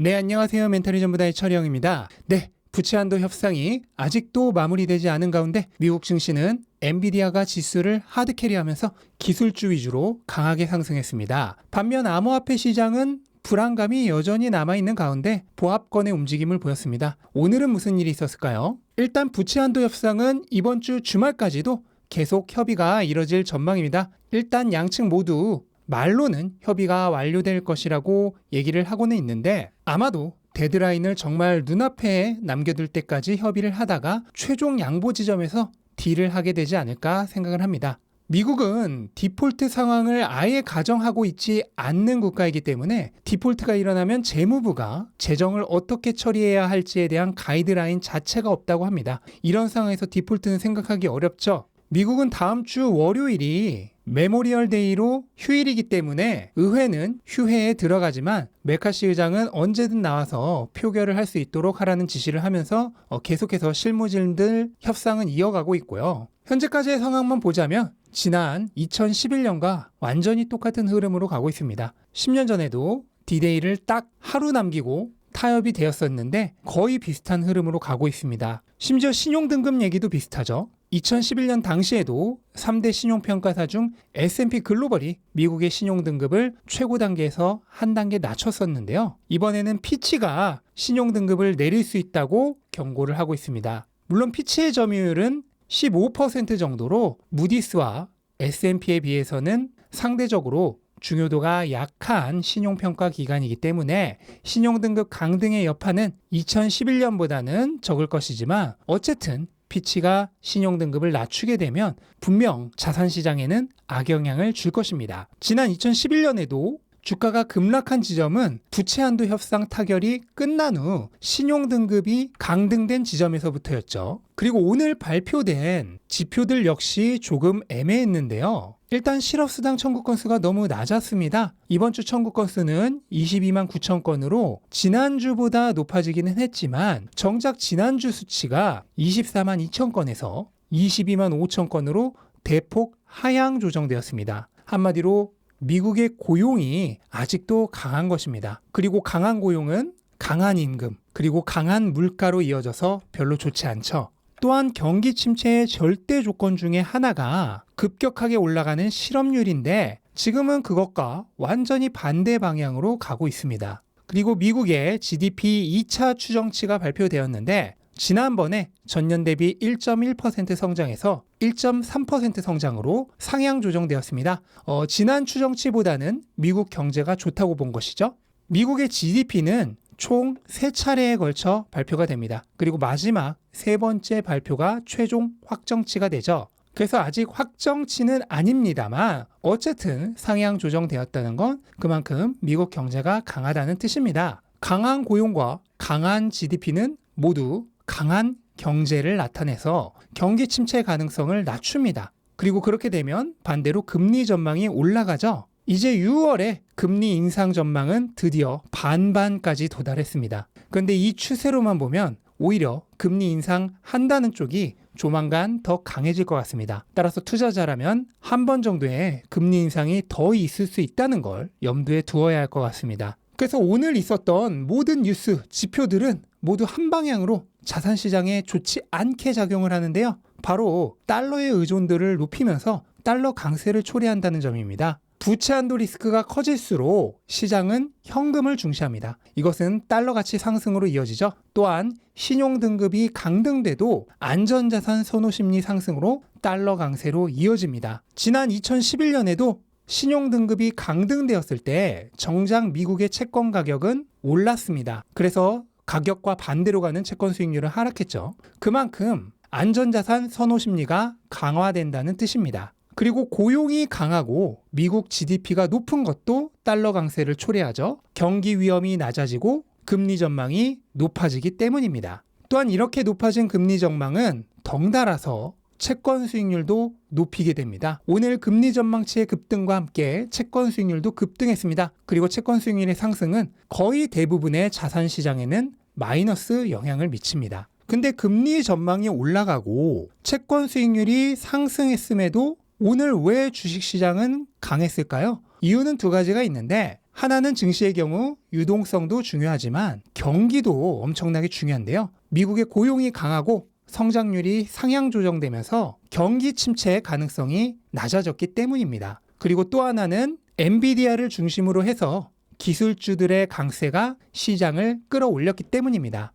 네, 안녕하세요. 멘탈이 전부다의 철영입니다. 네, 부채 한도 협상이 아직도 마무리되지 않은 가운데 미국 증시는 엔비디아가 지수를 하드캐리하면서 기술주 위주로 강하게 상승했습니다. 반면 암호화폐 시장은 불안감이 여전히 남아있는 가운데 보합권의 움직임을 보였습니다. 오늘은 무슨 일이 있었을까요? 일단 부채 한도 협상은 이번 주 주말까지도 계속 협의가 이뤄질 전망입니다. 일단 양측 모두 말로는 협의가 완료될 것이라고 얘기를 하고는 있는데 아마도 데드라인을 정말 눈앞에 남겨둘 때까지 협의를 하다가 최종 양보 지점에서 딜을 하게 되지 않을까 생각을 합니다. 미국은 디폴트 상황을 아예 가정하고 있지 않는 국가이기 때문에 디폴트가 일어나면 재무부가 재정을 어떻게 처리해야 할지에 대한 가이드라인 자체가 없다고 합니다. 이런 상황에서 디폴트는 생각하기 어렵죠. 미국은 다음 주 월요일이 메모리얼 데이로 휴일이기 때문에 의회는 휴회에 들어가지만 메카시 의장은 언제든 나와서 표결을 할 수 있도록 하라는 지시를 하면서 계속해서 실무진들 협상은 이어가고 있고요. 현재까지의 상황만 보자면 지난 2011년과 완전히 똑같은 흐름으로 가고 있습니다. 10년 전에도 D-Day를 딱 하루 남기고 타협이 되었었는데 거의 비슷한 흐름으로 가고 있습니다. 심지어 신용등급 얘기도 비슷하죠. 2011년 당시에도 3대 신용평가사 중 S&P 글로벌이 미국의 신용등급을 최고 단계에서 한 단계 낮췄었는데요. 이번에는 피치가 신용등급을 내릴 수 있다고 경고를 하고 있습니다. 물론 피치의 점유율은 15% 정도로 무디스와 S&P에 비해서는 상대적으로 중요도가 약한 신용평가 기관이기 때문에 신용등급 강등의 여파는 2011년보다는 적을 것이지만 어쨌든 피치가 신용등급을 낮추게 되면 분명 자산시장에는 악영향을 줄 것입니다. 지난 2011년에도 주가가 급락한 지점은 부채 한도 협상 타결이 끝난 후 신용등급이 강등된 지점에서부터였죠. 그리고 오늘 발표된 지표들 역시 조금 애매했는데요. 일단 실업수당 청구 건수가 너무 낮았습니다. 이번 주 청구 건수는 22만 9천 건으로 지난주보다 높아지기는 했지만 정작 지난주 수치가 24만 2천 건에서 22만 5천 건으로 대폭 하향 조정되었습니다. 한마디로 미국의 고용이 아직도 강한 것입니다. 그리고 강한 고용은 강한 임금, 그리고 강한 물가로 이어져서 별로 좋지 않죠. 또한 경기 침체의 절대 조건 중에 하나가 급격하게 올라가는 실업률인데 지금은 그것과 완전히 반대 방향으로 가고 있습니다. 그리고 미국의 GDP 2차 추정치가 발표되었는데 지난번에 전년 대비 1.1% 성장해서 1.3% 성장으로 상향 조정되었습니다. 지난 추정치보다는 미국 경제가 좋다고 본 것이죠. 미국의 GDP는 총 3차례에 걸쳐 발표가 됩니다. 그리고 마지막 3번째 발표가 최종 확정치가 되죠. 그래서 아직 확정치는 아닙니다만 어쨌든 상향 조정되었다는 건 그만큼 미국 경제가 강하다는 뜻입니다. 강한 고용과 강한 GDP는 모두 강한 경제를 나타내서 경기 침체 가능성을 낮춥니다. 그리고 그렇게 되면 반대로 금리 전망이 올라가죠. 이제 6월에 금리 인상 전망은 드디어 반반까지 도달했습니다. 그런데 이 추세로만 보면 오히려 금리 인상한다는 쪽이 조만간 더 강해질 것 같습니다. 따라서 투자자라면 한 번 정도의 금리 인상이 더 있을 수 있다는 걸 염두에 두어야 할 것 같습니다. 그래서 오늘 있었던 모든 뉴스, 지표들은 모두 한 방향으로 자산시장에 좋지 않게 작용을 하는데요. 바로 달러의 의존도를 높이면서 달러 강세를 초래한다는 점입니다. 부채 한도 리스크가 커질수록 시장은 현금을 중시합니다. 이것은 달러 가치 상승으로 이어지죠. 또한 신용등급이 강등돼도 안전자산 선호 심리 상승으로 달러 강세로 이어집니다. 지난 2011년에도 신용등급이 강등되었을 때 정작 미국의 채권 가격은 올랐습니다. 그래서 가격과 반대로 가는 채권 수익률은 하락했죠. 그만큼 안전자산 선호 심리가 강화된다는 뜻입니다. 그리고 고용이 강하고 미국 GDP가 높은 것도 달러 강세를 초래하죠. 경기 위험이 낮아지고 금리 전망이 높아지기 때문입니다. 또한 이렇게 높아진 금리 전망은 덩달아서 채권 수익률도 높이게 됩니다. 오늘 금리 전망치의 급등과 함께 채권 수익률도 급등했습니다. 그리고 채권 수익률의 상승은 거의 대부분의 자산 시장에는 마이너스 영향을 미칩니다. 근데 금리 전망이 올라가고 채권 수익률이 상승했음에도 오늘 왜 주식시장은 강했을까요? 이유는 두 가지가 있는데 하나는 증시의 경우 유동성도 중요하지만 경기도 엄청나게 중요한데요. 미국의 고용이 강하고 성장률이 상향 조정되면서 경기 침체의 가능성이 낮아졌기 때문입니다. 그리고 또 하나는 엔비디아를 중심으로 해서 기술주들의 강세가 시장을 끌어올렸기 때문입니다.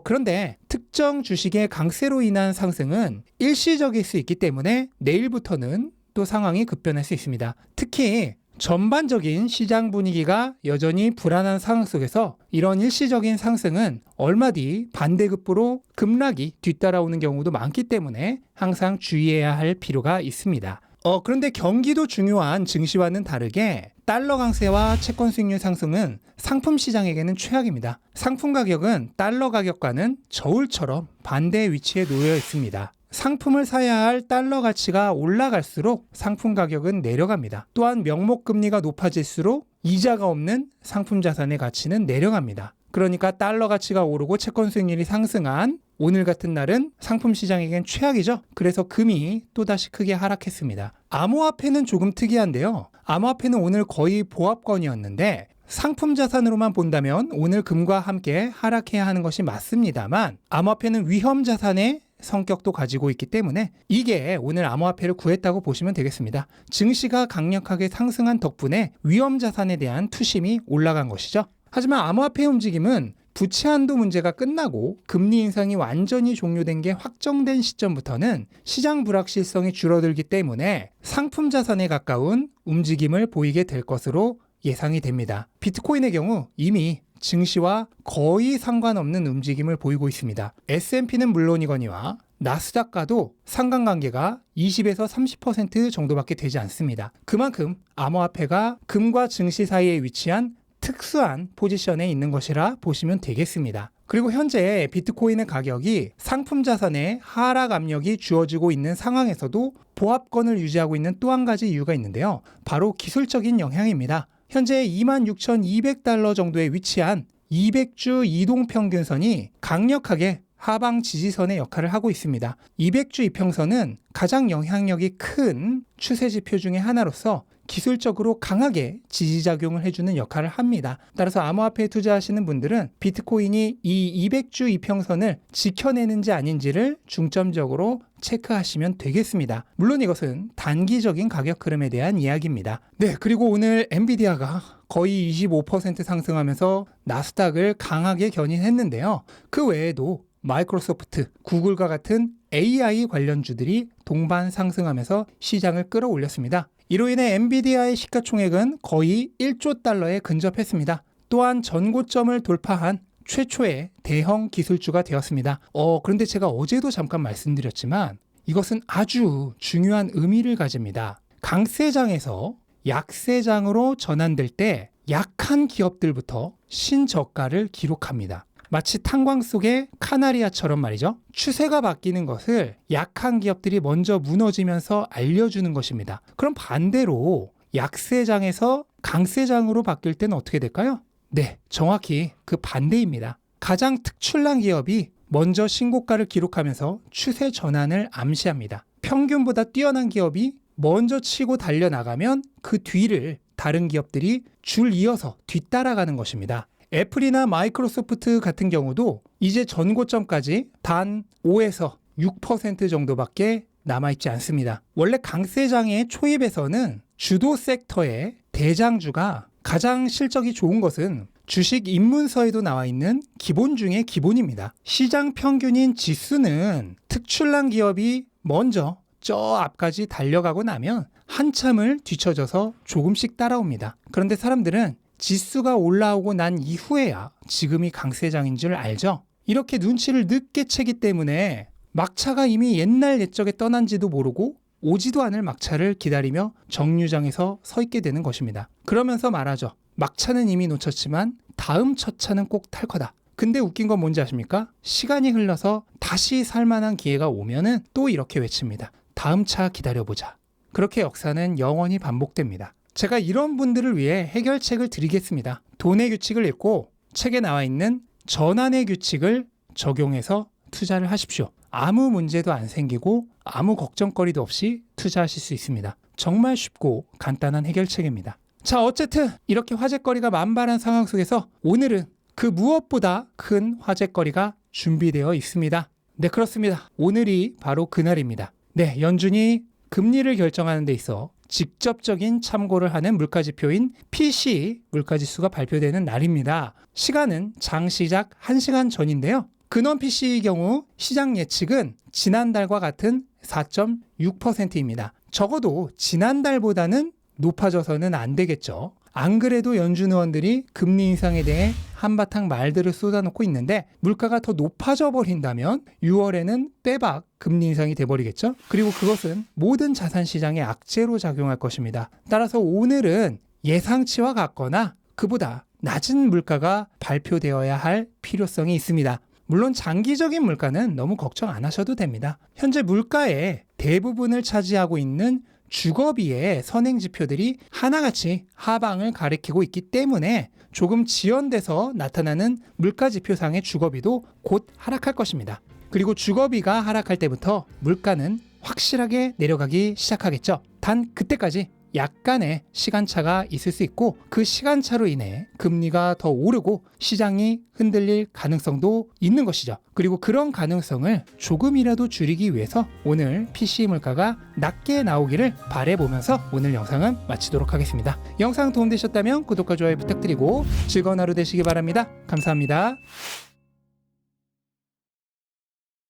그런데 특정 주식의 강세로 인한 상승은 일시적일 수 있기 때문에 내일부터는 또 상황이 급변할 수 있습니다. 특히 전반적인 시장 분위기가 여전히 불안한 상황 속에서 이런 일시적인 상승은 얼마 뒤 반대급부로 급락이 뒤따라오는 경우도 많기 때문에 항상 주의해야 할 필요가 있습니다. 그런데 경기도 중요한 증시와는 다르게 달러 강세와 채권 수익률 상승은 상품 시장에게는 최악입니다. 상품 가격은 달러 가격과는 저울처럼 반대 위치에 놓여 있습니다. 상품을 사야 할 달러 가치가 올라갈수록 상품 가격은 내려갑니다. 또한 명목 금리가 높아질수록 이자가 없는 상품 자산의 가치는 내려갑니다. 그러니까 달러 가치가 오르고 채권 수익률이 상승한 오늘 같은 날은 상품 시장에겐 최악이죠. 그래서 금이 또다시 크게 하락했습니다. 암호화폐는 조금 특이한데요. 암호화폐는 오늘 거의 보합권이었는데 상품 자산으로만 본다면 오늘 금과 함께 하락해야 하는 것이 맞습니다만 암호화폐는 위험 자산의 성격도 가지고 있기 때문에 이게 오늘 암호화폐를 구했다고 보시면 되겠습니다. 증시가 강력하게 상승한 덕분에 위험 자산에 대한 투심이 올라간 것이죠. 하지만 암호화폐의 움직임은 부채 한도 문제가 끝나고 금리 인상이 완전히 종료된 게 확정된 시점부터는 시장 불확실성이 줄어들기 때문에 상품 자산에 가까운 움직임을 보이게 될 것으로 예상이 됩니다. 비트코인의 경우 이미 증시와 거의 상관없는 움직임을 보이고 있습니다. S&P는 물론이거니와 나스닥과도 상관관계가 20에서 30% 정도밖에 되지 않습니다. 그만큼 암호화폐가 금과 증시 사이에 위치한 특수한 포지션에 있는 것이라 보시면 되겠습니다. 그리고 현재 비트코인의 가격이 상품 자산에 하락 압력이 주어지고 있는 상황에서도 보합권을 유지하고 있는 또 한 가지 이유가 있는데요. 바로 기술적인 영향입니다. 현재 26,200달러 정도에 위치한 200주 이동평균선이 강력하게 하방 지지선의 역할을 하고 있습니다. 200주 이평선은 가장 영향력이 큰 추세 지표 중에 하나로서 기술적으로 강하게 지지작용을 해주는 역할을 합니다. 따라서 암호화폐에 투자하시는 분들은 비트코인이 이 200주 이평선을 지켜내는지 아닌지를 중점적으로 체크하시면 되겠습니다. 물론 이것은 단기적인 가격 흐름에 대한 이야기입니다. 네, 그리고 오늘 엔비디아가 거의 25% 상승하면서 나스닥을 강하게 견인했는데요. 그 외에도 마이크로소프트, 구글과 같은 AI 관련주들이 동반 상승하면서 시장을 끌어올렸습니다. 이로 인해 엔비디아의 시가총액은 거의 1조 달러에 근접했습니다. 또한 전고점을 돌파한 최초의 대형 기술주가 되었습니다. 그런데 제가 어제도 잠깐 말씀드렸지만 이것은 아주 중요한 의미를 가집니다. 강세장에서 약세장으로 전환될 때 약한 기업들부터 신저가를 기록합니다. 마치 탄광 속의 카나리아처럼 말이죠. 추세가 바뀌는 것을 약한 기업들이 먼저 무너지면서 알려주는 것입니다. 그럼 반대로 약세장에서 강세장으로 바뀔 때는 어떻게 될까요? 네, 정확히 그 반대입니다. 가장 특출난 기업이 먼저 신고가를 기록하면서 추세 전환을 암시합니다. 평균보다 뛰어난 기업이 먼저 치고 달려나가면 그 뒤를 다른 기업들이 줄 이어서 뒤따라가는 것입니다. 애플이나 마이크로소프트 같은 경우도 이제 전고점까지 단 5에서 6% 정도밖에 남아있지 않습니다. 원래 강세장의 초입에서는 주도 섹터의 대장주가 가장 실적이 좋은 것은 주식 입문서에도 나와 있는 기본 중에 기본입니다. 시장 평균인 지수는 특출난 기업이 먼저 저 앞까지 달려가고 나면 한참을 뒤쳐져서 조금씩 따라옵니다. 그런데 사람들은 지수가 올라오고 난 이후에야 지금이 강세장인 줄 알죠? 이렇게 눈치를 늦게 채기 때문에 막차가 이미 옛날 옛적에 떠난지도 모르고 오지도 않을 막차를 기다리며 정류장에서 서 있게 되는 것입니다. 그러면서 말하죠. 막차는 이미 놓쳤지만 다음 첫 차는 꼭 탈 거다. 근데 웃긴 건 뭔지 아십니까? 시간이 흘러서 다시 살만한 기회가 오면은 또 이렇게 외칩니다. 다음 차 기다려보자. 그렇게 역사는 영원히 반복됩니다. 제가 이런 분들을 위해 해결책을 드리겠습니다. 돈의 규칙을 읽고 책에 나와 있는 전환의 규칙을 적용해서 투자를 하십시오. 아무 문제도 안 생기고 아무 걱정거리도 없이 투자하실 수 있습니다. 정말 쉽고 간단한 해결책입니다. 자, 어쨌든 이렇게 화제거리가 만발한 상황 속에서 오늘은 그 무엇보다 큰 화제거리가 준비되어 있습니다. 네, 그렇습니다. 오늘이 바로 그날입니다. 네, 연준이 금리를 결정하는 데 있어 직접적인 참고를 하는 물가지표인 PCE 물가지수가 발표되는 날입니다. 시간은 장 시작 1시간 전인데요. 근원 PCE의 경우 시장 예측은 지난달과 같은 4.6%입니다. 적어도 지난달보다는 높아져서는 안 되겠죠. 안 그래도 연준 의원들이 금리 인상에 대해 한바탕 말들을 쏟아놓고 있는데 물가가 더 높아져 버린다면 6월에는 빼박 금리 인상이 돼버리겠죠. 그리고 그것은 모든 자산 시장에 악재로 작용할 것입니다. 따라서 오늘은 예상치와 같거나 그보다 낮은 물가가 발표되어야 할 필요성이 있습니다. 물론 장기적인 물가는 너무 걱정 안 하셔도 됩니다. 현재 물가의 대부분을 차지하고 있는 주거비의 선행 지표들이 하나같이 하방을 가리키고 있기 때문에 조금 지연돼서 나타나는 물가 지표상의 주거비도 곧 하락할 것입니다. 그리고 주거비가 하락할 때부터 물가는 확실하게 내려가기 시작하겠죠. 단 그때까지 약간의 시간차가 있을 수 있고 그 시간차로 인해 금리가 더 오르고 시장이 흔들릴 가능성도 있는 것이죠. 그리고 그런 가능성을 조금이라도 줄이기 위해서 오늘 PCE 물가가 낮게 나오기를 바라보면서 오늘 영상은 마치도록 하겠습니다. 영상 도움되셨다면 구독과 좋아요 부탁드리고 즐거운 하루 되시기 바랍니다. 감사합니다.